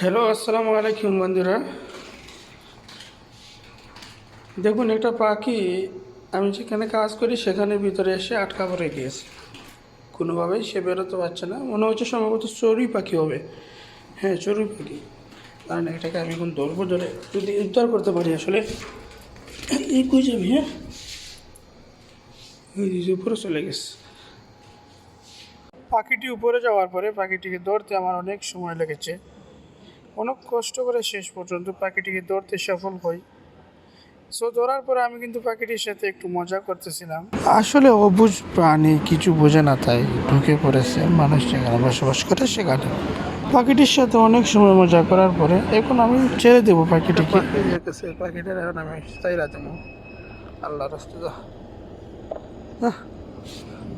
Hello, আসসালামু আলাইকুম বন্ধুরা। দেখুন, একটা পাখি আমি যেখানে কাজ করি সেখানে ভিতরে এসে আটকা পড়ে গিয়েছে। কোনোভাবেই সে বেরোতে পারছে না। মনে হচ্ছে সম্ভবত চড়ুই পাখি হবে। হ্যাঁ, চড়ুই পাখি। কারণ এটাকে আমি এখন ধরবো, ধরে যদি উদ্ধার করতে পারি। আসলে এই কই যাবি? হ্যাঁ, ওই যে উপরে চলে গেছে। পাখিটি উপরে যাওয়ার পরে পাখিটিকে ধরতে আমার অনেক সময় লেগেছে। অনেক কষ্ট করে শেষ পর্যন্ত পাখিটিকে ধরতে সফল হই। সো ধরার পরে আমি কিন্তু পাখিটির সাথে একটু মজা করতেছিলাম। আসলে অবুঝ প্রাণী, কিছু বোঝে না, তাই ঢুকে পড়েছে মানুষ যেখানে বসবাস করে সেখানে। পাখিটির সাথে অনেক সময় মজা করার পরে এখন আমি ছেড়ে দেবো পাখিটিকে। পাখিটার এখন আমি চাইরা দেবো। আল্লাহ রাস্তা